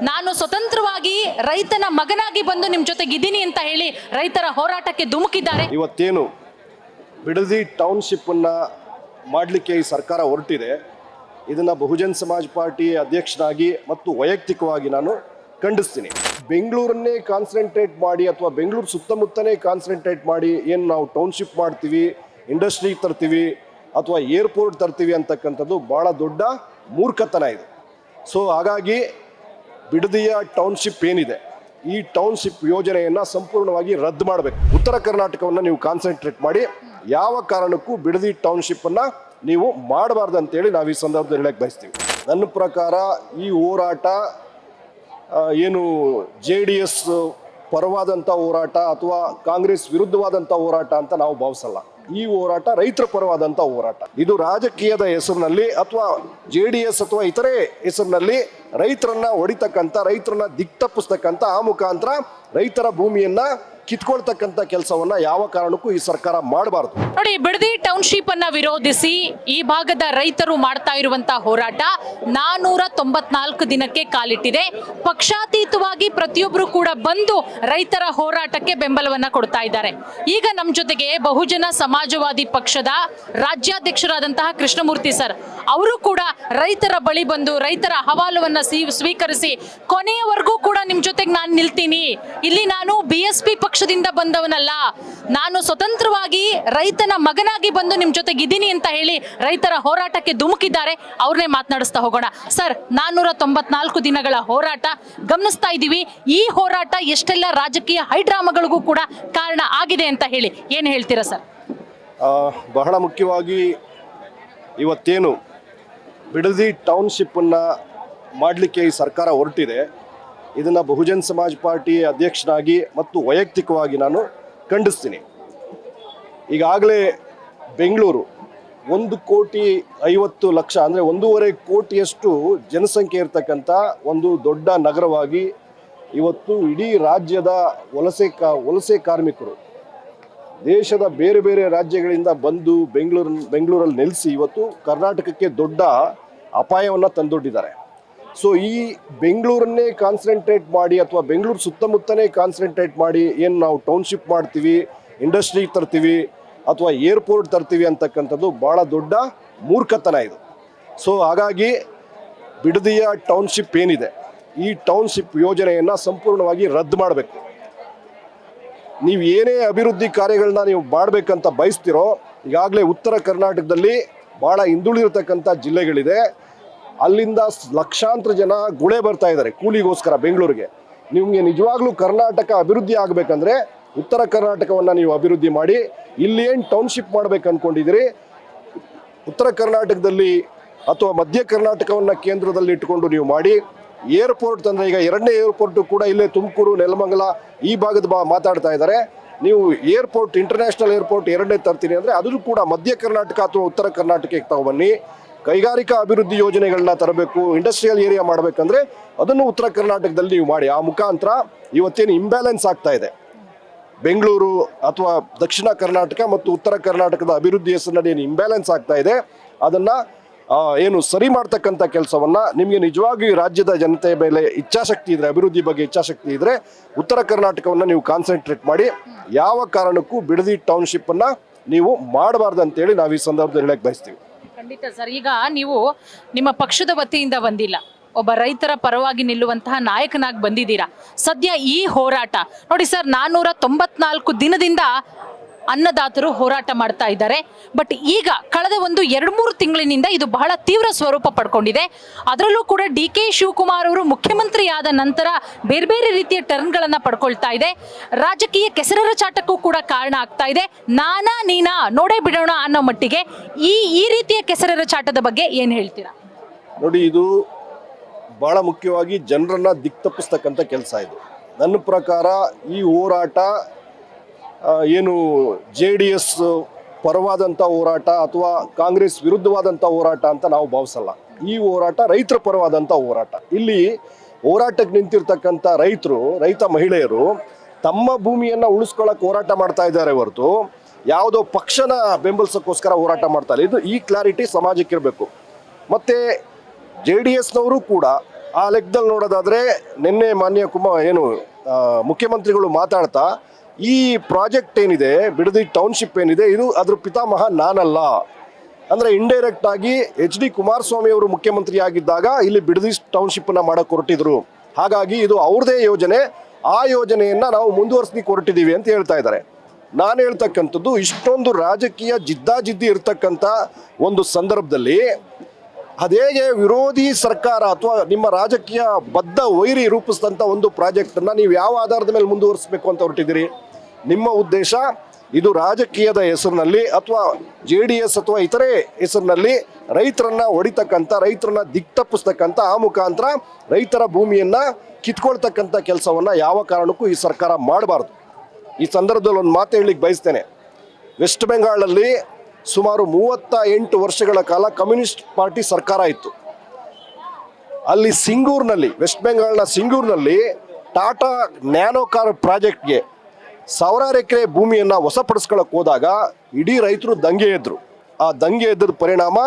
ನಾನು ಸ್ವತಂತ್ರವಾಗಿ ರೈತನ ಮಗನಾಗಿ ಬಂದು ನಿಮ್ಮ ಜೊತೆಗಿದ್ದೀನಿ ಅಂತ ಹೇಳಿ ರೈತರ ಹೋರಾಟಕ್ಕೆ ಧುಮುಕಿದ್ದಾರೆ. ಇವತ್ತೇನು ಬಿಡದಿ ಟೌನ್ಶಿಪ್ ಅನ್ನ ಮಾಡಲಿಕ್ಕೆ ಈ ಸರ್ಕಾರ ಹೊರಟಿದೆ, ಇದನ್ನ ಬಹುಜನ್ ಸಮಾಜ್ ಪಾರ್ಟಿ ಅಧ್ಯಕ್ಷನಾಗಿ ಮತ್ತು ವೈಯಕ್ತಿಕವಾಗಿ ನಾನು ಖಂಡಿಸ್ತೀನಿ. ಬೆಂಗಳೂರನ್ನೇ ಕಾನ್ಸಂಟ್ರೇಟ್ ಮಾಡಿ ಅಥವಾ ಬೆಂಗಳೂರು ಸುತ್ತಮುತ್ತನೇ ಕಾನ್ಸಂಟ್ರೇಟ್ ಮಾಡಿ ಏನು ನಾವು ಟೌನ್ಶಿಪ್ ಮಾಡ್ತೀವಿ, ಇಂಡಸ್ಟ್ರಿ ತರ್ತೀವಿ ಅಥವಾ ಏರ್ಪೋರ್ಟ್ ತರ್ತೀವಿ ಅಂತಕ್ಕಂಥದ್ದು ಭಾಳ ದೊಡ್ಡ ಮೂರ್ಖತನ ಇದೆ. ಸೊ ಹಾಗಾಗಿ ಬಿಡದಿಯ ಟೌನ್ಶಿಪ್ ಏನಿದೆ, ಈ ಟೌನ್ಶಿಪ್ ಯೋಜನೆಯನ್ನು ಸಂಪೂರ್ಣವಾಗಿ ರದ್ದು ಮಾಡಬೇಕು. ಉತ್ತರ ಕರ್ನಾಟಕವನ್ನು ನೀವು ಕಾನ್ಸಂಟ್ರೇಟ್ ಮಾಡಿ ಯಾವ ಕಾರಣಕ್ಕೂ ಬಿಡದಿ ಟೌನ್ಶಿಪ್ಪನ್ನು ನೀವು ಮಾಡಬಾರ್ದು ಅಂತೇಳಿ ನಾವು ಈ ಸಂದರ್ಭದಲ್ಲಿ ಹೇಳಕ್ಕೆ ಬಯಸ್ತೀವಿ. ನನ್ನ ಪ್ರಕಾರ ಈ ಹೋರಾಟ ಏನು JDS ಪರವಾದಂಥ ಹೋರಾಟ ಅಥವಾ ಕಾಂಗ್ರೆಸ್ ವಿರುದ್ಧವಾದಂಥ ಹೋರಾಟ ಅಂತ ನಾವು ಭಾವಿಸಲ್ಲ. ಈ ಹೋರಾಟ ರೈತರ ಪರವಾದಂಥ ಹೋರಾಟ. ಇದು ರಾಜಕೀಯದ ಹೆಸರಿನಲ್ಲಿ ಅಥವಾ JDS ಅಥವಾ ಇತರೆ ಹೆಸರಿನಲ್ಲಿ ರೈತರನ್ನ ಹೊಡಿತಕ್ಕಂಥ, ರೈತರನ್ನ ದಿಕ್ತಪ್ಪಿಸ್ತಕ್ಕಂಥ, ಆ ಮುಖಾಂತರ ರೈತರ ಭೂಮಿಯನ್ನ ಕಿತ್ಕೊಳ್ತಕ್ಕಂಥ ಕೆಲಸವನ್ನ ಯಾವ ಕಾರಣಕ್ಕೂ ಈ ಸರ್ಕಾರ ಮಾಡಬಾರದು. ನೋಡಿ, ಬಿಡದಿ ಟೌನ್ಶಿಪ್ ಅನ್ನ ವಿರೋಧಿಸಿ ಈ ಭಾಗದ ರೈತರು ಮಾಡ್ತಾ ಇರುವಂತಹ ಹೋರಾಟ 494 ದಿನಕ್ಕೆ ಕಾಲಿಟ್ಟಿದೆ. ಪಕ್ಷಾತೀತವಾಗಿ ಪ್ರತಿಯೊಬ್ಬರು ಕೂಡ ಬಂದು ರೈತರ ಹೋರಾಟಕ್ಕೆ ಬೆಂಬಲವನ್ನ ಕೊಡ್ತಾ ಇದ್ದಾರೆ. ಈಗ ನಮ್ಮ ಜೊತೆಗೆ ಬಹುಜನ ಸಮಾಜವಾದಿ ಪಕ್ಷದ ರಾಜ್ಯಾಧ್ಯಕ್ಷರಾದಂತಹ ಕೃಷ್ಣಮೂರ್ತಿ ಸರ್ ಅವರು ಕೂಡ ರೈತರ ಬಳಿ ಬಂದು ರೈತರ ಅಹವಾಲುವನ್ನ ಸ್ವೀಕರಿಸಿ ಕೊನೆಯವರೆಗೂ ಕೂಡ ನಿಮ್ ಜೊತೆಗೆ ನಾನು ನಿಲ್ತೀನಿ, ಇಲ್ಲಿ ನಾನು BSP ಪಕ್ಷದಿಂದ ಬಂದವನಲ್ಲ, ನಾನು ಸ್ವತಂತ್ರವಾಗಿ ರೈತನ ಮಗನಾಗಿ ಬಂದು ನಿಮ್ ಜೊತೆಗಿದ್ದೀನಿ ಅಂತ ಹೇಳಿ ರೈತರ ಹೋರಾಟಕ್ಕೆ ಧುಮುಕಿದ್ದಾರೆ. ಅವ್ರನ್ನೇ ಮಾತನಾಡಿಸ್ತಾ ಹೋಗೋಣ. ಸರ್, 494 ದಿನಗಳ ಹೋರಾಟ ಗಮನಿಸ್ತಾ ಇದ್ದೀವಿ. ಈ ಹೋರಾಟ ಎಷ್ಟೆಲ್ಲ ರಾಜಕೀಯ ಹೈಡ್ರಾಮಾಗಳಿಗೂ ಕೂಡ ಕಾರಣ ಆಗಿದೆ ಅಂತ ಹೇಳಿ ಏನ್ ಹೇಳ್ತೀರಾ ಸರ್? ಬಹಳ ಮುಖ್ಯವಾಗಿ ಇವತ್ತೇನು ಬಿಡದಿ ಟೌನ್ಶಿಪ್ ಅನ್ನ ಮಾಡಲಿಕ್ಕೆ ಈ ಸರ್ಕಾರ ಹೊರಟಿದೆ, ಇದನ್ನು ಬಹುಜನ್ ಸಮಾಜ್ ಪಾರ್ಟಿ ಅಧ್ಯಕ್ಷನಾಗಿ ಮತ್ತು ವೈಯಕ್ತಿಕವಾಗಿ ನಾನು ಖಂಡಿಸ್ತೀನಿ. ಈಗಾಗಲೇ ಬೆಂಗಳೂರು 1,50,00,000 ಅಂದರೆ 1.5 ಕೋಟಿಯಷ್ಟು ಜನಸಂಖ್ಯೆ ಇರತಕ್ಕಂಥ ಒಂದು ದೊಡ್ಡ ನಗರವಾಗಿ ಇವತ್ತು ಇಡೀ ರಾಜ್ಯದ ವಲಸೆ ಕಾರ್ಮಿಕರು ದೇಶದ ಬೇರೆ ಬೇರೆ ರಾಜ್ಯಗಳಿಂದ ಬಂದು ಬೆಂಗಳೂರಲ್ಲಿ ನೆಲೆಸಿ ಇವತ್ತು ಕರ್ನಾಟಕಕ್ಕೆ ದೊಡ್ಡ ಅಪಾಯವನ್ನು ತಂದೊಡ್ಡಿದ್ದಾರೆ. ಸೊ ಈ ಬೆಂಗಳೂರನ್ನೇ ಕಾನ್ಸಂಟ್ರೇಟ್ ಮಾಡಿ ಅಥವಾ ಬೆಂಗಳೂರು ಸುತ್ತಮುತ್ತನೇ ಕಾನ್ಸಂಟ್ರೇಟ್ ಮಾಡಿ ಏನು ನಾವು ಟೌನ್ಶಿಪ್ ಮಾಡ್ತೀವಿ, ಇಂಡಸ್ಟ್ರಿ ತರ್ತೀವಿ ಅಥವಾ ಏರ್ಪೋರ್ಟ್ ತರ್ತೀವಿ ಅಂತಕ್ಕಂಥದ್ದು ಭಾಳ ದೊಡ್ಡ ಮೂರ್ಖತನ ಇದು. ಸೊ ಹಾಗಾಗಿ ಬಿಡದಿಯ ಟೌನ್ಶಿಪ್ ಏನಿದೆ, ಈ ಟೌನ್ಶಿಪ್ ಯೋಜನೆಯನ್ನು ಸಂಪೂರ್ಣವಾಗಿ ರದ್ದು ಮಾಡಬೇಕು. ನೀವು ಏನೇ ಅಭಿವೃದ್ಧಿ ಕಾರ್ಯಗಳನ್ನ ನೀವು ಮಾಡಬೇಕಂತ ಬಯಸ್ತಿರೋ, ಈಗಾಗಲೇ ಉತ್ತರ ಕರ್ನಾಟಕದಲ್ಲಿ ಭಾಳ ಹಿಂದುಳಿದಿರ್ತಕ್ಕಂಥ ಜಿಲ್ಲೆಗಳಿದೆ, ಅಲ್ಲಿಂದ ಲಕ್ಷಾಂತರ ಜನ ಗುಳೆ ಬರ್ತಾ ಇದ್ದಾರೆ ಕೂಲಿಗೋಸ್ಕರ ಬೆಂಗಳೂರಿಗೆ. ನಿಮಗೆ ನಿಜವಾಗ್ಲೂ ಕರ್ನಾಟಕ ಅಭಿವೃದ್ಧಿ ಆಗಬೇಕಂದ್ರೆ ಉತ್ತರ ಕರ್ನಾಟಕವನ್ನು ನೀವು ಅಭಿವೃದ್ಧಿ ಮಾಡಿ. ಇಲ್ಲಿ ಏನು ಟೌನ್ಶಿಪ್ ಮಾಡ್ಬೇಕು ಅಂದ್ಕೊಂಡಿದ್ದೀರಿ, ಉತ್ತರ ಕರ್ನಾಟಕದಲ್ಲಿ ಅಥವಾ ಮಧ್ಯ ಕರ್ನಾಟಕವನ್ನು ಕೇಂದ್ರದಲ್ಲಿ ಇಟ್ಕೊಂಡು ನೀವು ಮಾಡಿ. ಏರ್ಪೋರ್ಟ್ ತಂದರೆ ಈಗ 2ನೇ ಏರ್ಪೋರ್ಟು ಕೂಡ ಇಲ್ಲೇ ತುಮಕೂರು, ನೆಲಮಂಗಲ ಈ ಭಾಗದ ಮಾತಾಡ್ತಾ ಇದ್ದಾರೆ. ನೀವು ಏರ್ಪೋರ್ಟ್, ಇಂಟರ್ನ್ಯಾಷನಲ್ ಏರ್ಪೋರ್ಟ್ 2ನೇ ತರ್ತೀನಿ ಅಂದರೆ ಅದನ್ನು ಕೂಡ ಮಧ್ಯ ಕರ್ನಾಟಕ ಅಥವಾ ಉತ್ತರ ಕರ್ನಾಟಕಕ್ಕೆ ತಗೊಬನ್ನಿ. ಕೈಗಾರಿಕಾ ಅಭಿವೃದ್ಧಿ ಯೋಜನೆಗಳನ್ನ ತರಬೇಕು, ಇಂಡಸ್ಟ್ರಿಯಲ್ ಏರಿಯಾ ಮಾಡಬೇಕಂದ್ರೆ ಅದನ್ನು ಉತ್ತರ ಕರ್ನಾಟಕದಲ್ಲಿ ನೀವು ಮಾಡಿ. ಆ ಮುಖಾಂತರ ಇವತ್ತೇನು ಇಂಬ್ಯಾಲೆನ್ಸ್ ಆಗ್ತಾ ಇದೆ ಬೆಂಗಳೂರು ಅಥವಾ ದಕ್ಷಿಣ ಕರ್ನಾಟಕ ಮತ್ತು ಉತ್ತರ ಕರ್ನಾಟಕದ ಅಭಿವೃದ್ಧಿ ಹೆಸರಿನಲ್ಲಿ ಏನು ಇಂಬ್ಯಾಲೆನ್ಸ್ ಆಗ್ತಾ ಇದೆ, ಅದನ್ನು ಏನು ಸರಿ ಮಾಡ್ತಕ್ಕಂಥ ಕೆಲಸವನ್ನು ನಿಮಗೆ ನಿಜವಾಗಿಯೂ ರಾಜ್ಯದ ಜನತೆಯ ಮೇಲೆ ಇಚ್ಛಾಶಕ್ತಿ ಇದ್ದರೆ, ಅಭಿವೃದ್ಧಿ ಬಗ್ಗೆ ಇಚ್ಛಾಶಕ್ತಿ ಇದ್ದರೆ ಉತ್ತರ ಕರ್ನಾಟಕವನ್ನು ನೀವು ಕಾನ್ಸಂಟ್ರೇಟ್ ಮಾಡಿ. ಯಾವ ಕಾರಣಕ್ಕೂ ಬಿಡದಿ ಟೌನ್ಶಿಪ್ಪನ್ನು ನೀವು ಮಾಡಬಾರ್ದು ಅಂತೇಳಿ ನಾವು ಈ ಸಂದರ್ಭದಲ್ಲಿ ಹೇಳಕ್ಕೆ ಬಯಸ್ತೀವಿ. ಖಂಡಿತ ಸರ್. ಈಗ ನೀವು ನಿಮ್ಮ ಪಕ್ಷದ ವತಿಯಿಂದ ಬಂದಿಲ್ಲ, ಒಬ್ಬ ರೈತರ ಪರವಾಗಿ ನಿಲ್ಲುವಂತಹ ನಾಯಕನಾಗಿ ಬಂದಿದ್ದೀರಾ. ಸದ್ಯ ಈ ಹೋರಾಟ ನೋಡಿ ಸರ್, 494 ದಿನದಿಂದ ಅನ್ನದಾತರು ಹೋರಾಟ ಮಾಡ್ತಾ ಇದ್ದಾರೆ. ಬಟ್ ಈಗ ಕಳೆದ ಒಂದು 2-3 ತಿಂಗಳಿನಿಂದ ಇದು ಬಹಳ ತೀವ್ರ ಸ್ವರೂಪ ಪಡ್ಕೊಂಡಿದೆ. ಅದರಲ್ಲೂ ಕೂಡ DK ಶಿವಕುಮಾರ್ ಅವರು ಮುಖ್ಯಮಂತ್ರಿ ಆದ ನಂತರ ಬೇರೆ ಬೇರೆ ರೀತಿಯ ಟರ್ನ್ಗಳನ್ನು ಪಡ್ಕೊಳ್ತಾ ಇದೆ. ರಾಜಕೀಯ ಕೆಸರರ ಚಾಟಕ್ಕೂ ಕೂಡ ಕಾರಣ ಆಗ್ತಾ ಇದೆ. ನಾನಾ ನೀನಾ ನೋಡೇ ಬಿಡೋಣ ಅನ್ನೋ ಮಟ್ಟಿಗೆ ಈ ರೀತಿಯ ಕೆಸರರ ಚಾಟದ ಬಗ್ಗೆ ಏನು ಹೇಳ್ತೀರಾ? ನೋಡಿ, ಇದು ಬಹಳ ಮುಖ್ಯವಾಗಿ ಜನರನ್ನ ದಿಕ್ತಪ್ಪಿಸ್ತಕ್ಕಂಥ ಕೆಲಸ ಇದು. ನನ್ನ ಪ್ರಕಾರ ಈ ಹೋರಾಟ ಏನು JDS ಪರವಾದಂಥ ಹೋರಾಟ ಅಥವಾ ಕಾಂಗ್ರೆಸ್ ವಿರುದ್ಧವಾದಂಥ ಹೋರಾಟ ಅಂತ ನಾವು ಭಾವಿಸಲ್ಲ. ಈ ಹೋರಾಟ ರೈತರ ಪರವಾದಂಥ ಹೋರಾಟ. ಇಲ್ಲಿ ಹೋರಾಟಕ್ಕೆ ನಿಂತಿರ್ತಕ್ಕಂಥ ರೈತ ಮಹಿಳೆಯರು ತಮ್ಮ ಭೂಮಿಯನ್ನು ಉಳಿಸ್ಕೊಳ್ಳೋಕೆ ಹೋರಾಟ ಮಾಡ್ತಾ ಇದ್ದಾರೆ ಹೊರತು ಯಾವುದೋ ಪಕ್ಷನ ಬೆಂಬಲಿಸೋಕ್ಕೋಸ್ಕರ ಹೋರಾಟ ಮಾಡ್ತಾರೆ. ಇದು ಈ ಕ್ಲಾರಿಟಿ ಸಮಾಜಕ್ಕೆ ಇರಬೇಕು. ಮತ್ತು JDSನವರು ಕೂಡ ಆ ಲೆಕ್ಕದಲ್ಲಿ ನೋಡೋದಾದ್ರೆ ನಿನ್ನೆ ಮಾನ್ಯ ಮುಖ್ಯಮಂತ್ರಿಗಳು ಮಾತಾಡ್ತಾ ಈ ಪ್ರಾಜೆಕ್ಟ್ ಏನಿದೆ, ಬಿಡದಿ ಟೌನ್ಶಿಪ್ ಏನಿದೆ, ಇದು ಅದ್ರ ಪಿತಾಮಹ ನಾನಲ್ಲ ಅಂದ್ರೆ ಇಂಡೈರೆಕ್ಟ್ ಆಗಿ HD ಕುಮಾರಸ್ವಾಮಿ ಅವರು ಮುಖ್ಯಮಂತ್ರಿ ಆಗಿದ್ದಾಗ ಇಲ್ಲಿ ಬಿಡದಿ ಟೌನ್ಶಿಪ್ ನ ಮಾಡಕ್ ಹೊರಟಿದ್ರು. ಹಾಗಾಗಿ ಇದು ಅವ್ರದೇ ಯೋಜನೆ, ಆ ಯೋಜನೆಯನ್ನ ನಾವು ಮುಂದುವರಿಸ್ಲಿಕ್ಕೆ ಹೊರಟಿದೀವಿ ಅಂತ ಹೇಳ್ತಾ ಇದ್ದಾರೆ. ನಾನು ಹೇಳ್ತಕ್ಕಂಥದ್ದು, ಇಷ್ಟೊಂದು ರಾಜಕೀಯ ಜಿದ್ದಾಜಿದ್ದಿ ಇರ್ತಕ್ಕಂಥ ಒಂದು ಸಂದರ್ಭದಲ್ಲಿ ಅದೇಗೆ ವಿರೋಧಿ ಸರ್ಕಾರ ಅಥವಾ ನಿಮ್ಮ ರಾಜಕೀಯ ಬದ್ಧ ವೈರಿ ರೂಪಿಸಿದಂಥ ಒಂದು ಪ್ರಾಜೆಕ್ಟನ್ನು ನೀವು ಯಾವ ಆಧಾರದ ಮೇಲೆ ಮುಂದುವರಿಸಬೇಕು ಅಂತ ಹೊರಟಿದ್ದೀರಿ? ನಿಮ್ಮ ಉದ್ದೇಶ ಇದು ರಾಜಕೀಯದ ಹೆಸರಿನಲ್ಲಿ ಅಥವಾ JDS ಅಥವಾ ಇತರೆ ಹೆಸರಿನಲ್ಲಿ ರೈತರನ್ನ ಹೊಡಿತಕ್ಕಂಥ, ರೈತರನ್ನ ದಿಕ್ತಪ್ಪಿಸ್ತಕ್ಕಂಥ, ಆ ಮುಖಾಂತರ ರೈತರ ಭೂಮಿಯನ್ನ ಕಿತ್ಕೊಳ್ತಕ್ಕಂಥ ಕೆಲಸವನ್ನ ಯಾವ ಕಾರಣಕ್ಕೂ ಈ ಸರ್ಕಾರ ಮಾಡಬಾರ್ದು. ಈ ಸಂದರ್ಭದಲ್ಲಿ ಒಂದು ಮಾತು ಹೇಳಲಿಕ್ಕೆ ಬಯಸ್ತೇನೆ. ವೆಸ್ಟ್ ಬೆಂಗಾಳಲ್ಲಿ ಸುಮಾರು 38 ವರ್ಷಗಳ ಕಾಲ ಕಮ್ಯುನಿಸ್ಟ್ ಪಾರ್ಟಿ ಸರ್ಕಾರ ಇತ್ತು. ಅಲ್ಲಿ ಸಿಂಗೂರ್ನಲ್ಲಿ, ವೆಸ್ಟ್ ಬೆಂಗಾಲ್ನ ಸಿಂಗೂರ್ನಲ್ಲಿ ಟಾಟಾ ನ್ಯಾನೋ ಕಾರ್ ಪ್ರಾಜೆಕ್ಟ್ಗೆ ಸಾವಿರಾರು ಎಕರೆ ಭೂಮಿಯನ್ನು ವಶಪಡಿಸ್ಕೊಳ್ಳೋಕೆ ಹೋದಾಗ ಇಡೀ ರೈತರು ದಂಗೆ ಎದ್ರು. ಆ ದಂಗೆ ಎದ್ದ ಪರಿಣಾಮ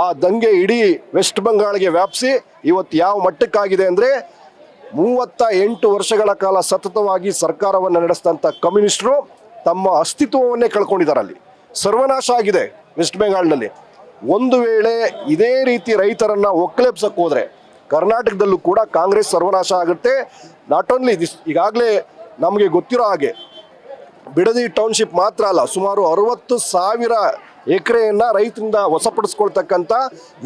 ಆ ದಂಗೆ ಇಡೀ ವೆಸ್ಟ್ ಬೆಂಗಾಲ್ಗೆ ವ್ಯಾಪಿಸಿ ಇವತ್ತು ಯಾವ ಮಟ್ಟಕ್ಕಾಗಿದೆ ಅಂದರೆ 38 ವರ್ಷಗಳ ಕಾಲ ಸತತವಾಗಿ ಸರ್ಕಾರವನ್ನು ನಡೆಸಿದಂಥ ಕಮ್ಯುನಿಸ್ಟರು ತಮ್ಮ ಅಸ್ತಿತ್ವವನ್ನೇ ಕಳ್ಕೊಂಡಿದ್ದಾರೆ. ಅಲ್ಲಿ ಸರ್ವನಾಶ ಆಗಿದೆ ವೆಸ್ಟ್ ಬೆಂಗಾಲ್ನಲ್ಲಿ. ಒಂದು ವೇಳೆ ಇದೇ ರೀತಿ ರೈತರನ್ನ ಒಕ್ಕಲೆಬ್ಸಕ್ಕೆ ಹೋದರೆ ಕರ್ನಾಟಕದಲ್ಲೂ ಕೂಡ ಕಾಂಗ್ರೆಸ್ ಸರ್ವನಾಶ ಆಗುತ್ತೆ. ನಾಟ್ ಓನ್ಲಿ ದಿಸ್, ಈಗಾಗಲೇ ನಮಗೆ ಗೊತ್ತಿರೋ ಹಾಗೆ ಬಿಡದಿ ಟೌನ್ಶಿಪ್ ಮಾತ್ರ ಅಲ್ಲ, ಸುಮಾರು 60,000 ಎಕರೆಯನ್ನು ರೈತರಿಂದ ವಶಪಡಿಸ್ಕೊಳ್ತಕ್ಕಂಥ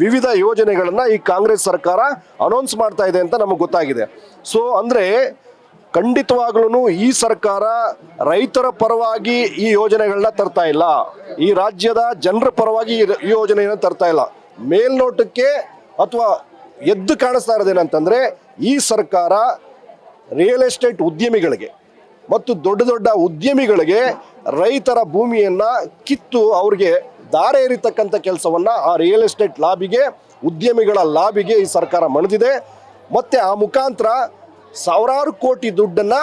ವಿವಿಧ ಯೋಜನೆಗಳನ್ನು ಈ ಕಾಂಗ್ರೆಸ್ ಸರ್ಕಾರ ಅನೌನ್ಸ್ ಮಾಡ್ತಾ ಇದೆ ಅಂತ ನಮಗೆ ಗೊತ್ತಾಗಿದೆ. ಸೊ ಅಂದರೆ ಖಂಡಿತವಾಗ್ಲೂ ಈ ಸರ್ಕಾರ ರೈತರ ಪರವಾಗಿ ಈ ಯೋಜನೆಗಳನ್ನ ತರ್ತಾ ಇಲ್ಲ, ಈ ರಾಜ್ಯದ ಜನರ ಪರವಾಗಿ ಈ ಯೋಜನೆಯನ್ನು ತರ್ತಾ ಇಲ್ಲ. ಮೇಲ್ನೋಟಕ್ಕೆ ಅಥವಾ ಎದ್ದು ಕಾಣಿಸ್ತಾ ಇರೋದೇನಂತಂದರೆ ಈ ಸರ್ಕಾರ ರಿಯಲ್ ಎಸ್ಟೇಟ್ ಉದ್ಯಮಿಗಳಿಗೆ ಮತ್ತು ದೊಡ್ಡ ದೊಡ್ಡ ಉದ್ಯಮಿಗಳಿಗೆ ರೈತರ ಭೂಮಿಯನ್ನು ಕಿತ್ತು ಅವ್ರಿಗೆ ದಾರೆ ಎರಿತಕ್ಕಂಥ ಕೆಲಸವನ್ನು ಆ ರಿಯಲ್ ಎಸ್ಟೇಟ್ ಲಾಬಿಗೆ, ಉದ್ಯಮಿಗಳ ಲಾಬಿಗೆ ಈ ಸರ್ಕಾರ ಮಣಿದಿದೆ. ಮತ್ತು ಆ ಮುಖಾಂತರ ಸಾವಿರಾರು ಕೋಟಿ ದುಡ್ಡನ್ನು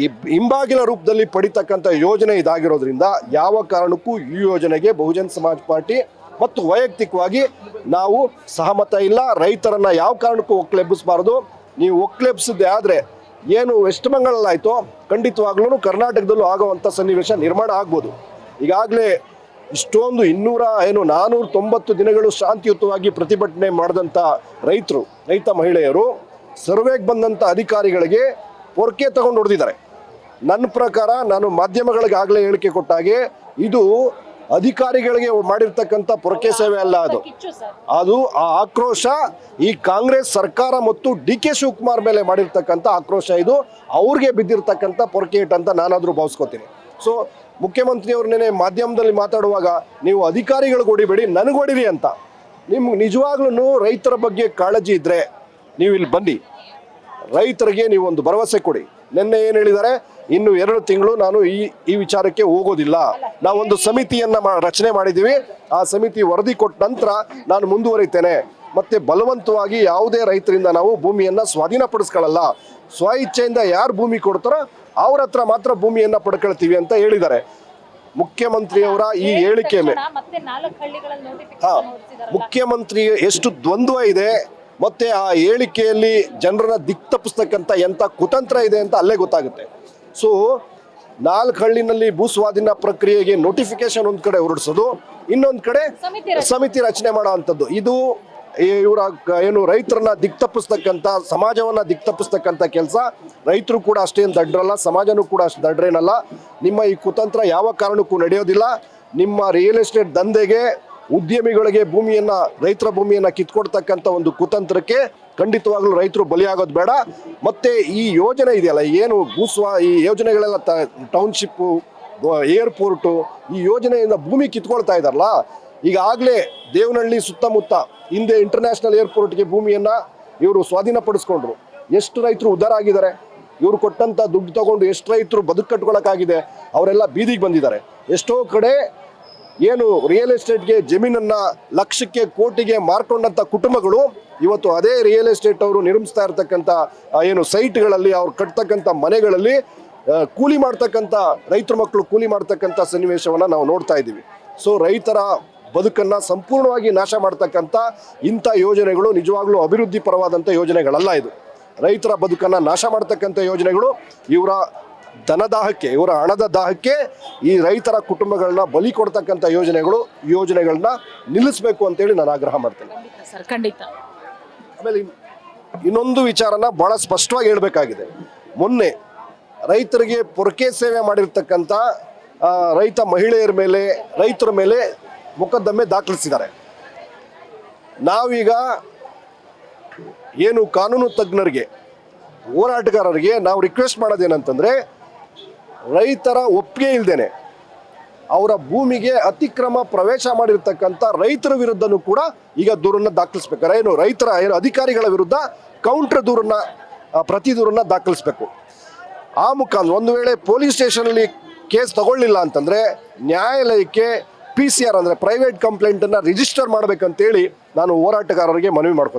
ಈ ಹಿಂಬಾಗಿಲ ರೂಪದಲ್ಲಿ ಪಡಿತಕ್ಕಂಥ ಯೋಜನೆ ಇದಾಗಿರೋದ್ರಿಂದ ಯಾವ ಕಾರಣಕ್ಕೂ ಈ ಯೋಜನೆಗೆ ಬಹುಜನ್ ಸಮಾಜ್ ಪಾರ್ಟಿ ಮತ್ತು ವೈಯಕ್ತಿಕವಾಗಿ ನಾವು ಸಹಮತ ಇಲ್ಲ. ರೈತರನ್ನು ಯಾವ ಕಾರಣಕ್ಕೂ ಒಕ್ಕಲೆಬ್ಬಿಸಬಾರ್ದು. ನೀವು ಒಕ್ಕಲೆಬ್ಸಿದ್ದೆ ಆದರೆ ಏನು ವೆಸ್ಟ್ ಬೆಂಗಾಲಲ್ಲಾಯಿತೋ ಖಂಡಿತವಾಗ್ಲೂ ಕರ್ನಾಟಕದಲ್ಲೂ ಆಗುವಂಥ ಸನ್ನಿವೇಶ ನಿರ್ಮಾಣ ಆಗ್ಬೋದು. ಈಗಾಗಲೇ ಇಷ್ಟೊಂದು 490 ದಿನಗಳು ಶಾಂತಿಯುತವಾಗಿ ಪ್ರತಿಭಟನೆ ಮಾಡಿದಂಥ ರೈತ ಮಹಿಳೆಯರು ಸರ್ವೆಗೆ ಬಂದಂಥ ಅಧಿಕಾರಿಗಳಿಗೆ ಪೊರಕೆ ತಗೊಂಡು ಹೊಡೆದಿದ್ದಾರೆ. ನನ್ನ ಪ್ರಕಾರ, ನಾನು ಮಾಧ್ಯಮಗಳಿಗಾಗಲೇ ಹೇಳಿಕೆ ಕೊಟ್ಟಾಗೆ, ಇದು ಅಧಿಕಾರಿಗಳಿಗೆ ಮಾಡಿರ್ತಕ್ಕಂಥ ಪೊರಕೆ ಸೇವೆ ಅಲ್ಲ, ಅದು ಆ ಆಕ್ರೋಶ ಈ ಕಾಂಗ್ರೆಸ್ ಸರ್ಕಾರ ಮತ್ತು DK ಶಿವಕುಮಾರ್ ಮೇಲೆ ಮಾಡಿರ್ತಕ್ಕಂಥ ಆಕ್ರೋಶ. ಇದು ಅವ್ರಿಗೆ ಬಿದ್ದಿರ್ತಕ್ಕಂಥ ಪೊರಕೆ ಇಟ್ ಅಂತ ನಾನಾದರೂ ಭಾವಿಸ್ಕೋತೀನಿ. ಸೊ ಮುಖ್ಯಮಂತ್ರಿಯವ್ರು ನೆನೆ ಮಾಧ್ಯಮದಲ್ಲಿ ಮಾತಾಡುವಾಗ ನೀವು ಅಧಿಕಾರಿಗಳಿಗೆ ಹೊಡಿಬೇಡಿ, ನನಗೆ ಹೊಡಿರಿ ಅಂತ. ನಿಮ್ಗೆ ನಿಜವಾಗ್ಲೂ ರೈತರ ಬಗ್ಗೆ ಕಾಳಜಿ ಇದ್ದರೆ ನೀವು ಇಲ್ಲಿ ಬನ್ನಿ, ರೈತರಿಗೆ ನೀವು ಒಂದು ಭರವಸೆ ಕೊಡಿ. ನಿನ್ನೆ ಏನು ಹೇಳಿದ್ದಾರೆ, ಇನ್ನು 2 ತಿಂಗಳು ನಾನು ಈ ವಿಚಾರಕ್ಕೆ ಹೋಗೋದಿಲ್ಲ, ನಾವೊಂದು ಸಮಿತಿಯನ್ನು ರಚನೆ ಮಾಡಿದ್ದೀವಿ, ಆ ಸಮಿತಿ ವರದಿ ಕೊಟ್ಟ ನಂತರ ನಾನು ಮುಂದುವರಿತೇನೆ, ಮತ್ತೆ ಬಲವಂತವಾಗಿ ಯಾವುದೇ ರೈತರಿಂದ ನಾವು ಭೂಮಿಯನ್ನು ಸ್ವಾಧೀನಪಡಿಸ್ಕೊಳ್ಳಲ್ಲ, ಸ್ವ ಇಚ್ಛೆಯಿಂದ ಯಾರು ಭೂಮಿ ಕೊಡ್ತಾರೋ ಅವ್ರ ಹತ್ರ ಮಾತ್ರ ಭೂಮಿಯನ್ನು ಪಡ್ಕೊಳ್ತೀವಿ ಅಂತ ಹೇಳಿದ್ದಾರೆ. ಮುಖ್ಯಮಂತ್ರಿಯವರ ಈ ಹೇಳಿಕೆ ಮೇಲೆ ಮುಖ್ಯಮಂತ್ರಿ ಎಷ್ಟು ದ್ವಂದ್ವ ಇದೆ ಮತ್ತೆ ಆ ಹೇಳಿಕೆಯಲ್ಲಿ ಜನರನ್ನ ದಿಕ್ತಪ್ಪಿಸ್ತಕ್ಕಂಥ ಎಂಥ ಕುತಂತ್ರ ಇದೆ ಅಂತ ಅಲ್ಲೇ ಗೊತ್ತಾಗುತ್ತೆ. ಸೊ 4 ಹಳ್ಳಿನಲ್ಲಿ ಭೂ ಸ್ವಾಧೀನ ಪ್ರಕ್ರಿಯೆಗೆ ನೋಟಿಫಿಕೇಶನ್ ಒಂದು ಕಡೆ ಹೊರಡಿಸೋದು, ಇನ್ನೊಂದು ಕಡೆ ಸಮಿತಿ ರಚನೆ ಮಾಡೋ ಅಂಥದ್ದು. ಇದು ಇವರ ರೈತರನ್ನ ದಿಕ್ತಪ್ಪಿಸ್ತಕ್ಕಂಥ, ಸಮಾಜವನ್ನ ದಿಕ್ತಪ್ಪಿಸ್ತಕ್ಕಂಥ ಕೆಲಸ. ರೈತರು ಕೂಡ ಅಷ್ಟೇನು ದಡ್ರಲ್ಲ, ಸಮಾಜನೂ ಕೂಡ ಅಷ್ಟು ದಡ್ರೇನಲ್ಲ. ನಿಮ್ಮ ಈ ಕುತಂತ್ರ ಯಾವ ಕಾರಣಕ್ಕೂ ನಡೆಯೋದಿಲ್ಲ. ನಿಮ್ಮ ರಿಯಲ್ ಎಸ್ಟೇಟ್ ದಂಧೆಗೆ, ಉದ್ಯಮಿಗಳಿಗೆ ರೈತರ ಭೂಮಿಯನ್ನು ಕಿತ್ಕೊಡ್ತಕ್ಕಂಥ ಒಂದು ಕುತಂತ್ರಕ್ಕೆ ಖಂಡಿತವಾಗ್ಲೂ ರೈತರು ಬಲಿಯಾಗೋದು ಬೇಡ. ಮತ್ತೆ ಈ ಯೋಜನೆ ಇದೆಯಲ್ಲ, ಏನು ಈ ಯೋಜನೆಗಳೆಲ್ಲ ಟೌನ್ಶಿಪ್ಪು, ಏರ್ಪೋರ್ಟು, ಈ ಯೋಜನೆಯಿಂದ ಭೂಮಿ ಕಿತ್ಕೊಳ್ತಾ ಇದ್ದಾರಲ್ಲ. ಈಗಾಗಲೇ ದೇವನಹಳ್ಳಿ ಸುತ್ತಮುತ್ತ ಹಿಂದೆ ಇಂಟರ್ನ್ಯಾಷನಲ್ ಏರ್ಪೋರ್ಟ್ಗೆ ಭೂಮಿಯನ್ನು ಇವರು ಸ್ವಾಧೀನಪಡಿಸ್ಕೊಂಡ್ರು. ಎಷ್ಟು ರೈತರು ಉದ್ಧಾರ ಆಗಿದ್ದಾರೆ, ಇವರು ಕೊಟ್ಟಂಥ ದುಡ್ಡು ತಗೊಂಡು ಎಷ್ಟು ರೈತರು ಬದುಕು ಕಟ್ಕೊಳ್ಳೋಕ್ಕಾಗಿದೆ, ಅವರೆಲ್ಲ ಬೀದಿಗೆ ಬಂದಿದ್ದಾರೆ. ಎಷ್ಟೋ ಕಡೆ ಏನು ರಿಯಲ್ ಎಸ್ಟೇಟ್ಗೆ ಜಮೀನನ್ನು ಲಕ್ಷಕ್ಕೆ ಕೋಟಿಗೆ ಮಾರ್ಕೊಂಡಂಥ ಕುಟುಂಬಗಳು ಇವತ್ತು ಅದೇ ರಿಯಲ್ ಎಸ್ಟೇಟ್ ಅವರು ನಿರ್ಮಿಸ್ತಾ ಇರ್ತಕ್ಕಂಥ ಸೈಟ್ಗಳಲ್ಲಿ, ಅವ್ರು ಕಟ್ತಕ್ಕಂಥ ಮನೆಗಳಲ್ಲಿ ಕೂಲಿ ಮಾಡ್ತಕ್ಕಂಥ ರೈತರ ಮಕ್ಕಳು ಕೂಲಿ ಮಾಡ್ತಕ್ಕಂಥ ಸನ್ನಿವೇಶವನ್ನು ನಾವು ನೋಡ್ತಾ ಇದ್ದೀವಿ. ಸೊ ರೈತರ ಬದುಕನ್ನು ಸಂಪೂರ್ಣವಾಗಿ ನಾಶ ಮಾಡ್ತಕ್ಕಂಥ ಇಂಥ ಯೋಜನೆಗಳು ನಿಜವಾಗ್ಲೂ ಅಭಿವೃದ್ಧಿ ಪರವಾದಂಥ ಯೋಜನೆಗಳಲ್ಲ. ಇದು ರೈತರ ಬದುಕನ್ನು ನಾಶ ಮಾಡ್ತಕ್ಕಂಥ ಯೋಜನೆಗಳು. ಇವರ ಧನದಾಹಕ್ಕೆ, ಇವರ ಹಣದ ದಾಹಕ್ಕೆ ಈ ರೈತರ ಕುಟುಂಬಗಳನ್ನ ಬಲಿ ಕೊಡ್ತಕ್ಕಂಥ ಯೋಜನೆಗಳನ್ನ ನಿಲ್ಲಿಸಬೇಕು ಅಂತೇಳಿ ನಾನು ಆಗ್ರಹ ಮಾಡ್ತೇನೆ. ಸರ್, ಖಂಡಿತ. ಆಮೇಲೆ ಇನ್ನೊಂದು ವಿಚಾರನ ಭಾಳ ಸ್ಪಷ್ಟವಾಗಿ ಹೇಳಬೇಕಾಗಿದೆ. ಮೊನ್ನೆ ರೈತರಿಗೆ ಪೊರಕೆ ಸೇವೆ ಮಾಡಿರ್ತಕ್ಕಂಥ ರೈತ ಮಹಿಳೆಯರ ಮೇಲೆ, ರೈತರ ಮೇಲೆ ಮೊಕದ್ದಮೆ ದಾಖಲಿಸಿದ್ದಾರೆ. ನಾವೀಗ ಏನು ಕಾನೂನು ತಜ್ಞರಿಗೆ, ಹೋರಾಟಗಾರರಿಗೆ ನಾವು ರಿಕ್ವೆಸ್ಟ್ ಮಾಡೋದೇನಂತಂದರೆ, ರೈತರ ಒಪ್ಪಿಗೆ ಇಲ್ಲದೇನೆ ಅವರ ಭೂಮಿಗೆ ಅತಿಕ್ರಮ ಪ್ರವೇಶ ಮಾಡಿರ್ತಕ್ಕಂಥ ರೈತರ ವಿರುದ್ಧನೂ ಕೂಡ ಈಗ ದೂರನ್ನು ದಾಖಲಿಸ್ಬೇಕಾರೆ ರೈತರ ಅಧಿಕಾರಿಗಳ ವಿರುದ್ಧ ಕೌಂಟರ್ ದೂರನ್ನು, ಪ್ರತಿ ದೂರನ್ನು ದಾಖಲಿಸ್ಬೇಕು. ಆ ಮುಖಾಂತರ ಒಂದು ವೇಳೆ ಪೊಲೀಸ್ ಸ್ಟೇಷನಲ್ಲಿ ಕೇಸ್ ತಗೊಳ್ಳಿಲ್ಲ ಅಂತಂದರೆ ನ್ಯಾಯಾಲಯಕ್ಕೆ PCR ಅಂದರೆ ಪ್ರೈವೇಟ್ ಕಂಪ್ಲೇಂಟನ್ನು ರಿಜಿಸ್ಟರ್ ಮಾಡಬೇಕಂತೇಳಿ ನಾನು ಹೋರಾಟಗಾರರಿಗೆ ಮನವಿ ಮಾಡ್ಕೊತೀನಿ.